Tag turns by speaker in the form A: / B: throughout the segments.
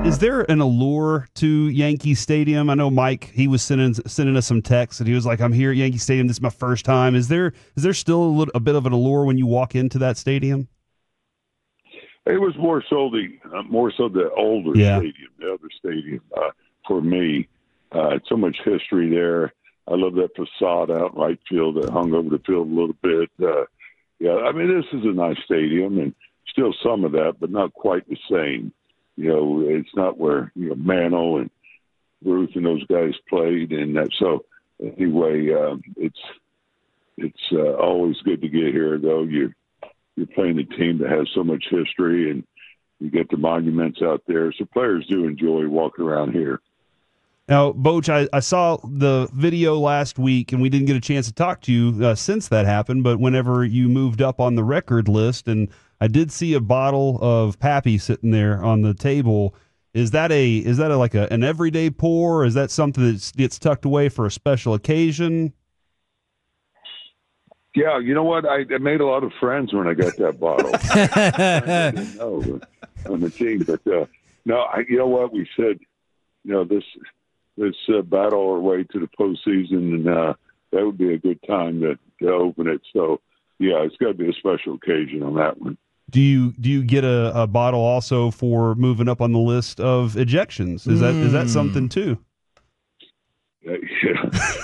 A: Is there an allure to Yankee Stadium? I know Mike, he was sending us some texts, and he was like, "I'm here at Yankee Stadium. This is my first time." Is there still a bit of an allure when you walk into that stadium?
B: It was more so the older stadium, the other stadium. For me, so much history there. I love that facade out in right field that hung over the field a little bit. I mean, this is a nice stadium, and still some of that, but not quite the same. It's not where Mano and Ruth and those guys played, and that. So anyway, it's always good to get here, though. You're playing a team that has so much history, and you get the monuments out there. So players do enjoy walking around here.
A: Now, Boch, I saw the video last week, and we didn't get a chance to talk to you since that happened, but whenever you moved up on the record list, and I did see a bottle of Pappy sitting there on the table. Is that like an everyday pour, or is that something that gets tucked away for a special occasion?
B: Yeah, you know what? I made a lot of friends when I got that bottle. I didn't know on the team, but no, you know what? We said, this battle our way to the postseason, and that would be a good time to open it. So, yeah, it's got to be a special occasion on that one.
A: Do you get a bottle also for moving up on the list of ejections? Is that something too?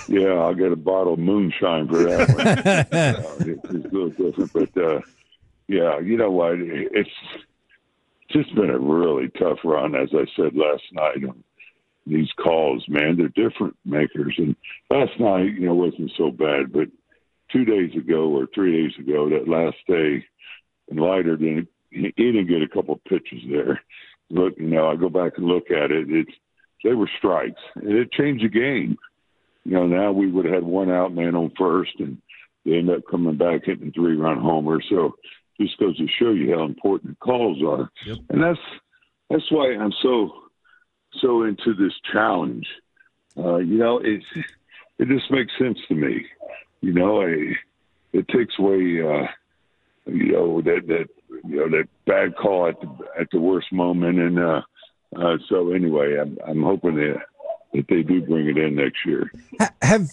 A: Yeah, I'll get a bottle of moonshine for that one. It's a little different, but yeah, you know what? It's just been a really tough run, as I said last night. On these calls, man, they're different makers. And last night, wasn't so bad, but 2 days ago or 3 days ago, that last day, and Leiter he didn't get a couple of pitches there. Look, I go back and look at it. They were strikes, and it changed the game. Now we would have had one out, man on first, and they end up coming back hitting a 3-run homer. So just goes to show you how important calls are. Yep. And that's why I'm so into this challenge. It just makes sense to me. It takes away, that bad call at the worst moment, and so anyway, I'm hoping that they do bring it in next year.
C: Have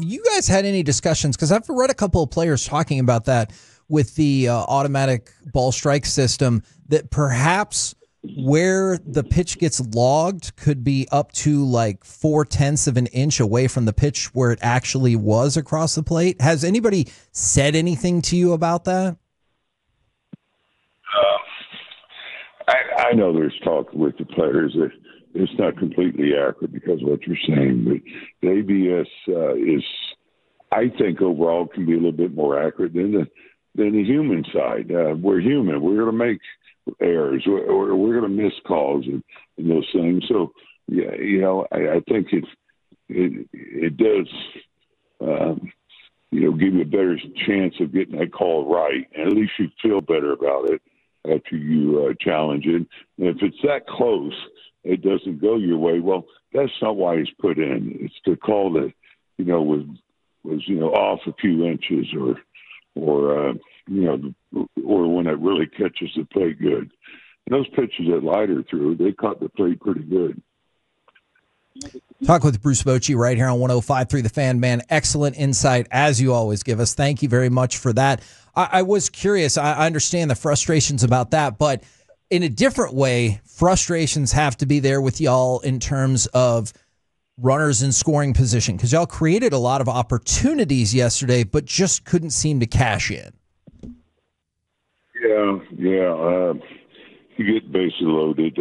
C: you guys had any discussions? Because I've read a couple of players talking about that with the automatic ball strike system, that perhaps where the pitch gets logged could be up to like 0.4 of an inch away from the pitch where it actually was across the plate. Has anybody said anything to you about that?
B: I know there's talk with the players that it's not completely accurate because of what you're saying, but the ABS is, I think, overall can be a little bit more accurate than the human side. We're human. We're going to make errors, or we're going to miss calls and those things. So, yeah, I think it does, give you a better chance of getting that call right, and at least you feel better about it after you challenge it. And if it's that close, it doesn't go your way. Well, that's not why he's put in. It's the call that was off a few inches, or when it really catches the plate good. And those pitches that Leiter threw, they caught the plate pretty good.
C: Talk with Bruce Bochy right here on 105.3 The Fan. Man, excellent insight, as you always give us. Thank you very much for that. I was curious. I understand the frustrations about that, but in a different way, frustrations have to be there with y'all in terms of runners in scoring position, because y'all created a lot of opportunities yesterday, but just couldn't seem to cash in.
B: Yeah. You get bases loaded.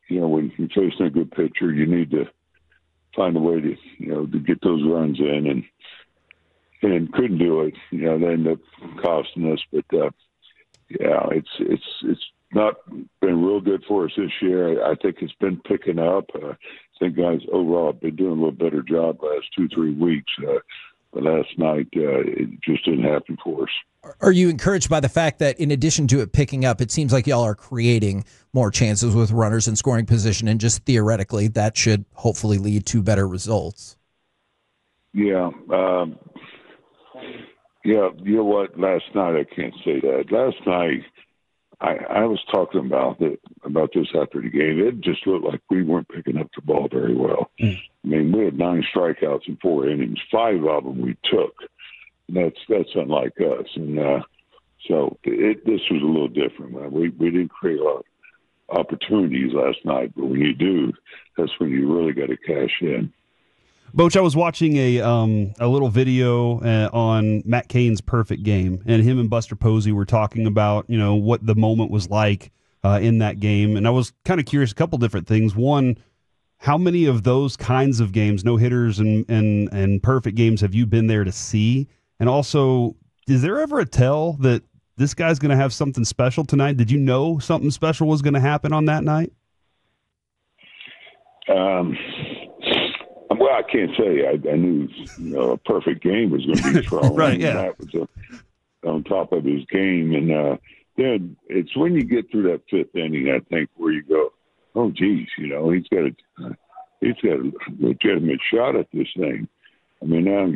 B: When you're facing a good pitcher, you need to find a way to get those runs in, and couldn't do it. They ended up costing us. But it's not been real good for us this year. I think it's been picking up. I think guys overall have been doing a little better job last 2-3 weeks. But last night it just didn't happen for us.
C: Are you encouraged by the fact that in addition to it picking up, it seems like y'all are creating more chances with runners in scoring position, and just theoretically that should hopefully lead to better results?
B: Yeah. You know what? Last night, I can't say that. Last night, I was talking about this after the game. It just looked like we weren't picking up the ball very well. I mean, we had 9 strikeouts in 4 innings. 5 of them we took. That's unlike us. And so this was a little different. We didn't create a lot of opportunities last night, but when you do, that's when you really got to cash in.
D: Boch, I was watching a little video on Matt Cain's perfect game, and him and Buster Posey were talking about, what the moment was like in that game. And I was kind of curious, a couple different things. One, how many of those kinds of games, no-hitters and perfect games, have you been there to see? And also, is there ever a tell that this guy's going to have something special tonight? Did you know something special was going to happen on that night?
B: Well, I can't say. I knew a perfect game was going to be thrown.
D: Right, yeah.
B: That was on top of his game. And then it's when you get through that 5th inning, I think, where you go, oh, geez, he's got a legitimate shot at this thing. I mean, now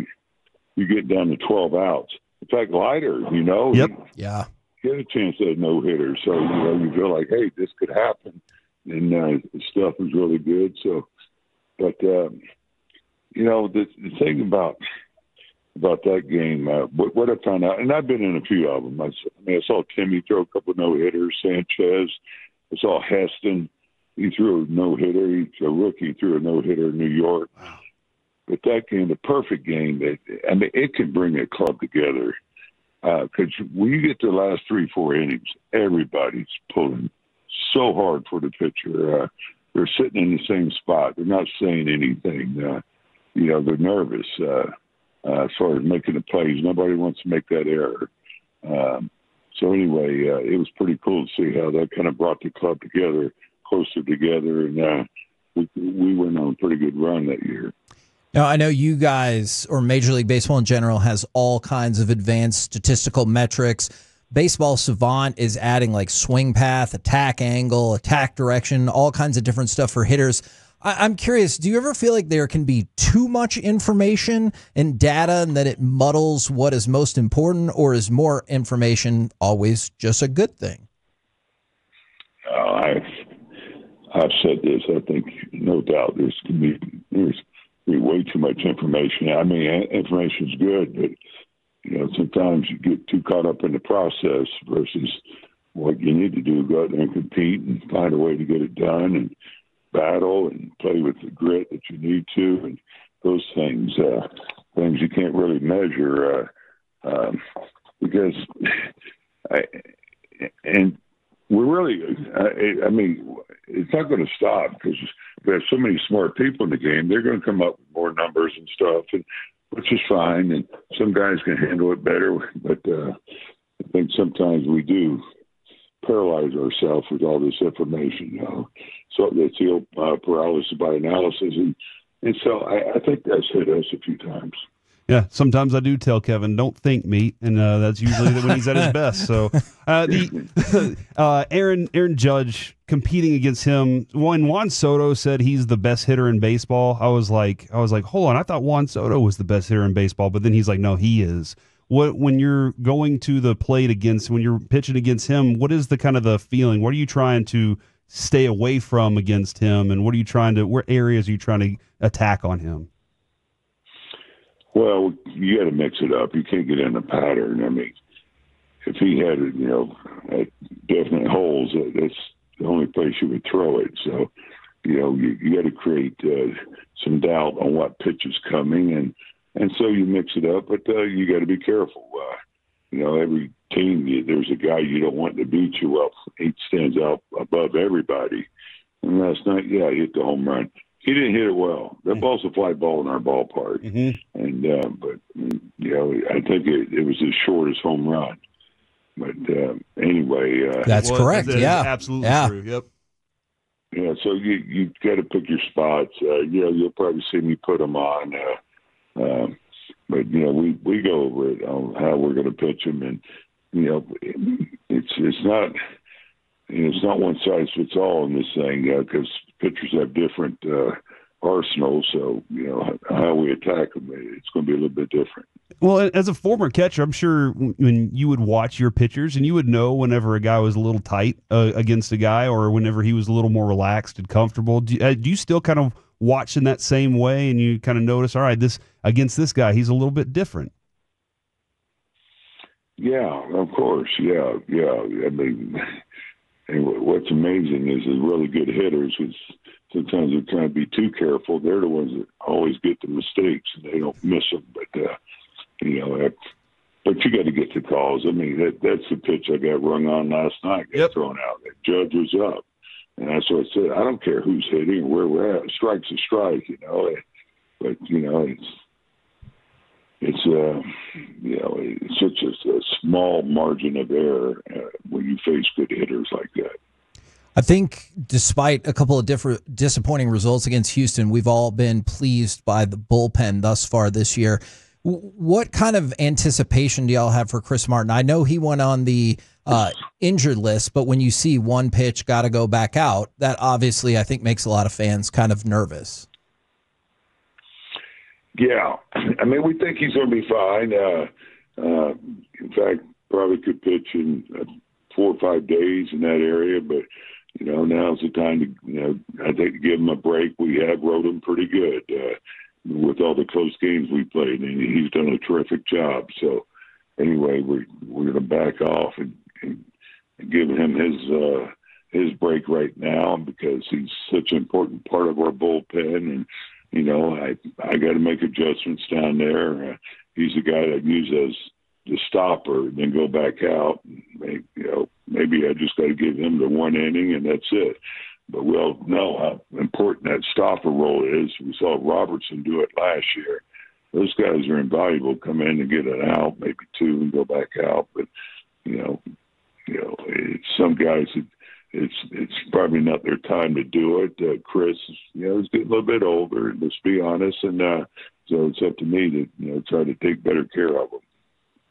B: you get down to 12 outs. In fact, Leiter,
D: Yep.
C: Yeah.
B: He had a chance at a no-hitter. So, you feel like, hey, this could happen. And the stuff was really good. So, but, the thing about that game, what I found out, and I've been in a few of them. I saw Timmy throw a couple of no-hitters, Sanchez. I saw Heston. He threw a no-hitter. He's a rookie, threw a no-hitter in New York.
D: Wow.
B: But that game, the perfect game, it can bring a club together. Because when you get to the last 3-4 innings, everybody's pulling so hard for the pitcher. They're sitting in the same spot. They're not saying anything. They're nervous as far as making the plays. Nobody wants to make that error. So anyway, it was pretty cool to see how that kind of brought the club together, closer together, and we went on a pretty good run that year.
C: Now, I know you guys, or Major League Baseball in general, has all kinds of advanced statistical metrics. Baseball Savant is adding like swing path, attack angle, attack direction, all kinds of different stuff for hitters. I'm curious, do you ever feel like there can be too much information and data and that it muddles what is most important, or is more information always just a good thing?
B: I've said this. I think, no doubt, there's way too much information. I mean, information's good, but sometimes you get too caught up in the process versus what you need to do: go out there and compete and find a way to get it done, and battle and play with the grit that you need to, and those things you can't really measure because we're really, it's not going to stop because we have so many smart people in the game. They're going to come up with more numbers and stuff, which is fine. And some guys can handle it better, but I think sometimes we do paralyze ourselves with all this information. So that's the paralysis by analysis, and so I think that's hit us a few times.
D: Yeah, sometimes I do tell Kevin, don't think, meat, and that's usually when he's at his best. So Aaron Judge competing against him, when Juan Soto said he's the best hitter in baseball, I was like, hold on, I thought Juan Soto was the best hitter in baseball, but then he's like, no, he is. When you're going to the plate when you're pitching against him, what is the kind of the feeling? What are you trying to stay away from against him, and what areas are you trying to attack on him?
B: Well, you got to mix it up. You can't get in a pattern. I mean, if he had, definite holes, that's the only place you would throw it. So, you got to create some doubt on what pitch is coming, and so you mix it up. But you got to be careful. Every team, there's a guy you don't want to beat you up. He stands out above everybody. And last night, he hit the home run. He didn't hit it well. That ball's a fly ball in our ballpark. Mm-hmm. And but I think it was his shortest home run. But anyway,
C: that's correct. Yeah,
D: absolutely true. Yep.
B: Yeah, so you got to pick your spots. You'll probably see me put them on. But we go over it on how we're going to pitch them, and it's not one size fits all in this thing because pitchers have different arsenals. So how we attack them, it's going to be a little bit different.
D: Well, as a former catcher, I'm sure when you would watch your pitchers and you would know whenever a guy was a little tight against a guy or whenever he was a little more relaxed and comfortable. Do you still kind of watch in that same way and you kind of notice, all right, this against this guy, he's a little bit different?
B: Yeah, of course. Yeah. I mean, and what's amazing is the really good hitters, is sometimes they're trying to be too careful. They're the ones that always get the mistakes, and they don't miss them. But but you got to get the calls. I mean, that's the pitch I got rung on last night. Got thrown out. The judge was up, and that's what I said. I don't care who's hitting or where we're at. A strike's a strike, But it's it's such a small margin of error when you face good hitters like that.
C: I think despite a couple of different disappointing results against Houston, we've all been pleased by the bullpen thus far this year. What kind of anticipation do y'all have for Chris Martin? I know he went on the injured list, but when you see one pitch, got to go back out, that obviously I think makes a lot of fans kind of nervous.
B: Yeah, I mean, we think he's going to be fine. In fact, probably could pitch in 4 or 5 days in that area, but now's the time to, I think, to give him a break. We have rode him pretty good with all the close games we played, and he's done a terrific job. So anyway, we're going to back off and give him his break right now because he's such an important part of our bullpen. And I got to make adjustments down there. He's the guy that uses the stopper and then go back out. Maybe I just got to give him the 1 inning and that's it. But we all know how important that stopper role is. We saw Robertson do it last year. Those guys are invaluable. Come in and get an out, maybe 2, and go back out. But it's some guys it's probably not their time to do it. Chris, is getting a little bit older. Let's be honest, and so it's up to me to try to take better care of him.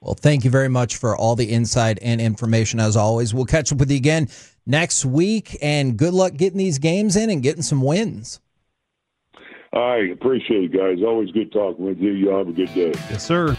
C: Well, thank you very much for all the insight and information, as always. We'll catch up with you again next week, and good luck getting these games in and getting some wins.
B: I appreciate it, guys. Always good talking with you. You have a good day.
D: Yes, sir.